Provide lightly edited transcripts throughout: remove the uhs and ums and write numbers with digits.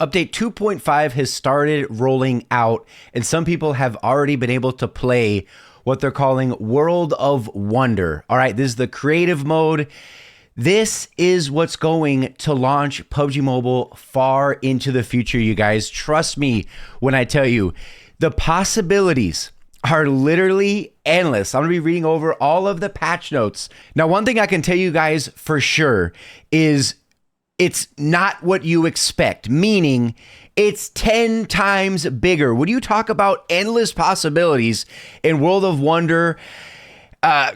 Update 2.5 has started rolling out, and some people have already been able to play what they're calling World of Wonder. All right, this is the creative mode. This is what's going to launch PUBG Mobile far into the future, you guys. Trust me when I tell you, the possibilities are literally endless. I'm gonna be reading over all of the patch notes. Now, one thing I can tell you guys for sure is it's not what you expect, meaning it's 10 times bigger. When you talk about endless possibilities in World of Wonder,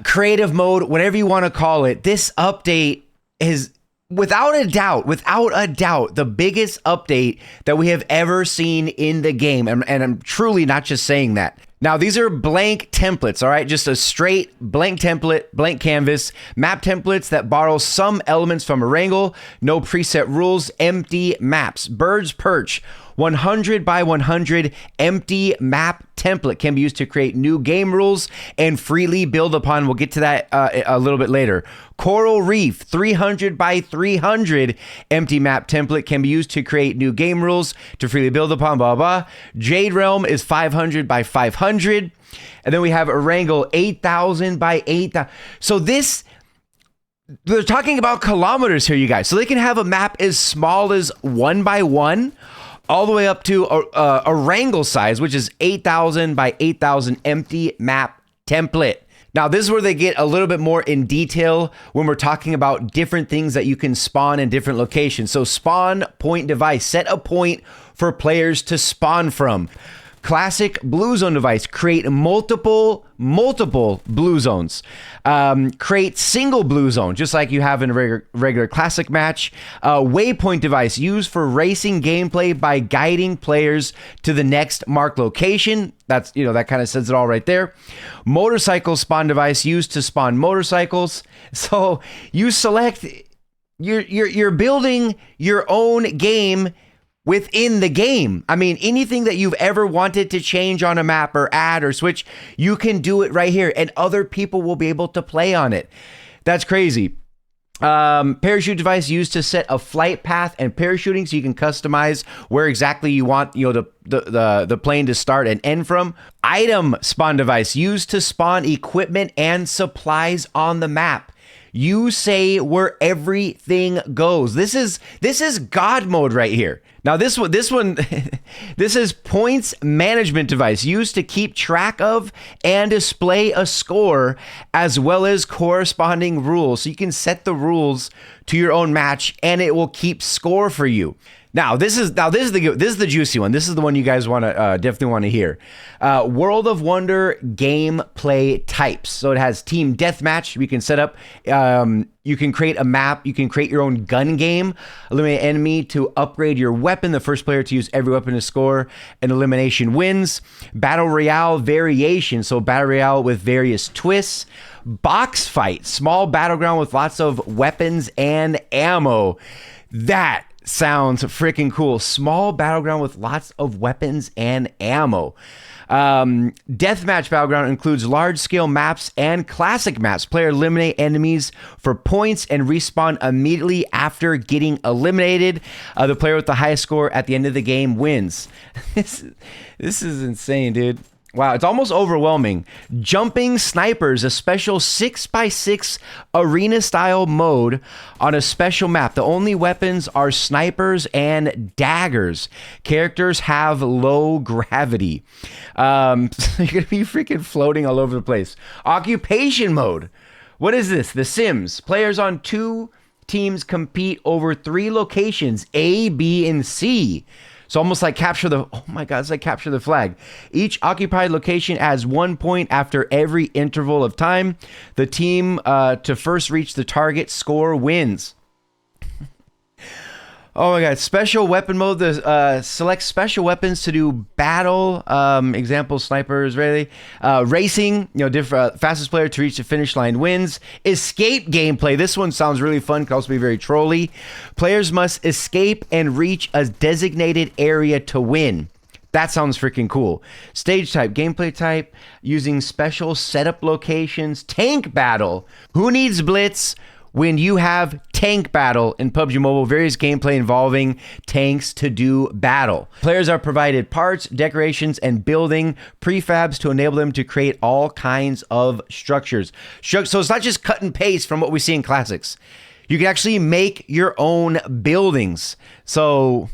creative mode, whatever you want to call it, this update is without a doubt, the biggest update that we have ever seen in the game. And I'm truly not just saying that. Now, these are blank templates, all right? Just a straight blank template, blank canvas, map templates that borrow some elements from Erangel, no preset rules, empty maps. Birds Perch, 100 by 100 empty map template can be used to create new game rules and freely build upon. We'll get to that a little bit later. Coral Reef, 300 by 300 empty map template can be used to create new game rules to freely build upon, blah, blah. Jade Realm is 500 by 500. And then we have Erangel, 8,000 by 8,000. So this, they're talking about kilometers here, you guys. So they can have a map as small as 1 by 1 all the way up to a Erangel size, which is 8,000 by 8,000 empty map template. Now, this is where they get a little bit more in detail when we're talking about different things that you can spawn in different locations. So spawn point device, set a point for players to spawn from. Classic blue zone device, create multiple blue zones. Create single blue zone, just like you have in a regular classic match. Waypoint device, used for racing gameplay by guiding players to the next marked location. That's, you know, that kind of says it all right there. Motorcycle spawn device, used to spawn motorcycles. So you select, you're building your own game within the game. I mean, anything that you've ever wanted to change on a map or add or switch, you can do it right here, and other people will be able to play on it. That's crazy. Parachute device, used to set a flight path and parachuting, so you can customize where exactly you want, you know, the plane to start and end from. Item spawn device, used to spawn equipment and supplies on the map. You say where everything goes. This is God mode right here. Now this one, this is points management device, used to keep track of and display a score as well as corresponding rules. So you can set the rules to your own match and it will keep score for you. Now this is the juicy one. This is the one you guys want to definitely want to hear. World of Wonder gameplay types. So it has team deathmatch. We can set up. You can create a map. You can create your own gun game. Eliminate enemy to upgrade your weapon. The first player to use every weapon to score an elimination wins. Battle Royale variation. So Battle Royale with various twists. Box fight. Small battleground with lots of weapons and ammo. That sounds freaking cool. Small battleground with lots of weapons and ammo. Deathmatch battleground includes large-scale maps and classic maps. Player eliminate enemies for points and respawn immediately after getting eliminated. The player with the highest score at the end of the game wins. This is insane, dude. Wow, it's almost overwhelming. Jumping Snipers, a special 6x6 arena-style mode on a special map. The only weapons are snipers and daggers. Characters have low gravity. So you're going to be freaking floating all over the place. Occupation mode. What is this? The Sims. Players on 2 teams compete over 3 locations, A, B, and C. So almost like capture the, oh my God, it's like capture the flag. Each occupied location adds 1 point after every interval of time. The team to first reach the target score wins. Oh my God, special weapon mode. Select special weapons to do battle. Example, snipers, really. Racing, you know, fastest player to reach the finish line wins. Escape gameplay. This one sounds really fun. Could also be very trolly. Players must escape and reach a designated area to win. That sounds freaking cool. Stage type, gameplay type, using special setup locations. Tank battle. Who needs blitz when you have tank battle in PUBG Mobile, various gameplay involving tanks to do battle. Players are provided parts, decorations, and building prefabs to enable them to create all kinds of structures. So it's not just cut and paste from what we see in classics. You can actually make your own buildings. So,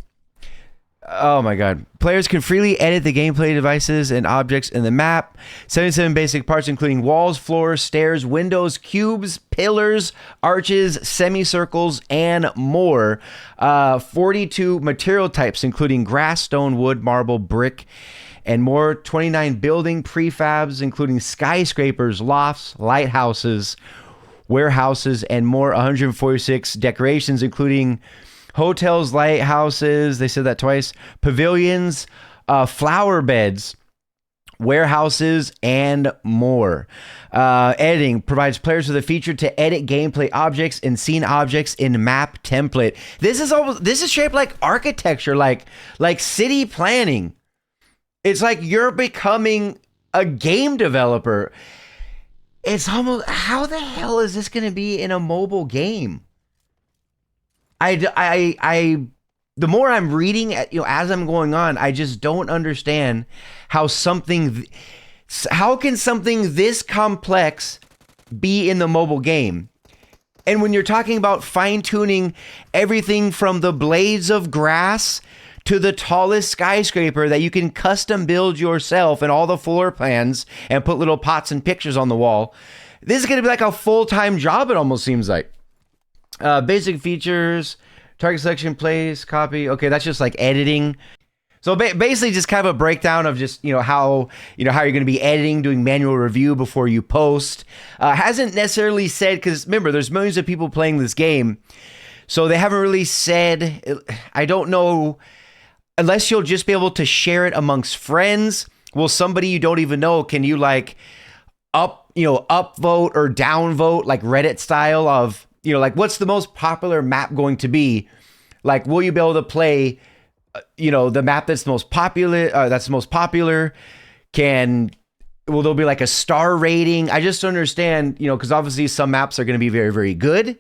oh my God. Players can freely edit the gameplay devices and objects in the map. 77 basic parts including walls, floors, stairs, windows, cubes, pillars, arches, semicircles, and more. 42 material types including grass, stone, wood, marble, brick, and more. 29 building prefabs including skyscrapers, lofts, lighthouses, warehouses, and more. 146 decorations including hotels, lighthouses, they said that twice, pavilions, flower beds, warehouses, and more. Editing provides players with a feature to edit gameplay objects and scene objects in map template. This is shaped like architecture, like city planning. It's like you're becoming a game developer. It's almost, how the hell is this going to be in a mobile game? The more I'm reading, as I'm going on, I just don't understand how can something this complex be in the mobile game? And when you're talking about fine-tuning everything from the blades of grass to the tallest skyscraper that you can custom build yourself and all the floor plans and put little pots and pictures on the wall, this is going to be like a full-time job, it almost seems like. Basic features, target selection, place, copy. Okay, that's just like editing. So basically just kind of a breakdown of just, how you're going to be editing, doing manual review before you post. Hasn't necessarily said, because remember, there's millions of people playing this game. So they haven't really said, I don't know, unless you'll just be able to share it amongst friends. Will somebody you don't even know, can you like upvote or downvote like Reddit style of, like what's the most popular map going to be? Like, will you be able to play, the map that's the most popular, will there be like a star rating? I just don't understand, because obviously some maps are going to be very, very good,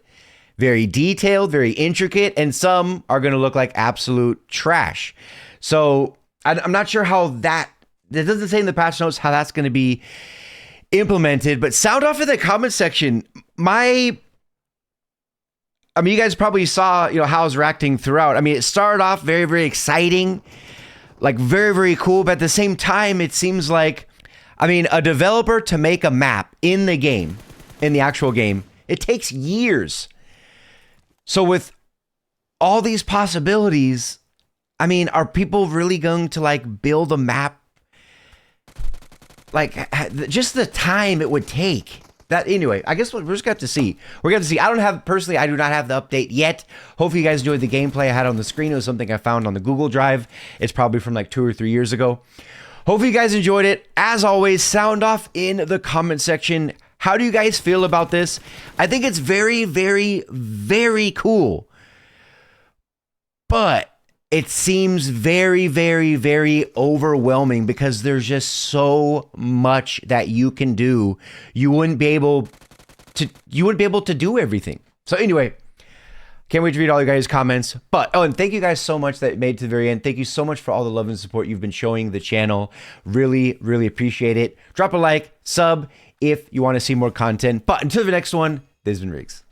very detailed, very intricate, and some are going to look like absolute trash. So I'm not sure how that doesn't say in the patch notes how that's going to be implemented, but sound off in the comment section. You guys probably saw, how I was reacting throughout. it started off very, very exciting, like very, very cool. But at the same time, it seems like, a developer to make a map in the game, in the actual game, it takes years. So with all these possibilities, are people really going to like build a map? Like just the time it would take. That anyway, I guess we're just got to see. We're going to see. I do not have the update yet. Hopefully you guys enjoyed the gameplay I had on the screen. It was something I found on the Google Drive. It's probably from like 2 or 3 years ago. Hopefully you guys enjoyed it. As always, sound off in the comment section. How do you guys feel about this? I think it's very, very, very cool. But it seems very, very, very overwhelming because there's just so much that you can do. You wouldn't be able to do everything. So anyway, can't wait to read all you guys' comments. And thank you guys so much that made it to the very end. Thank you so much for all the love and support you've been showing the channel. Really, really appreciate it. Drop a like, sub if you want to see more content. But until the next one, this has been Riggs.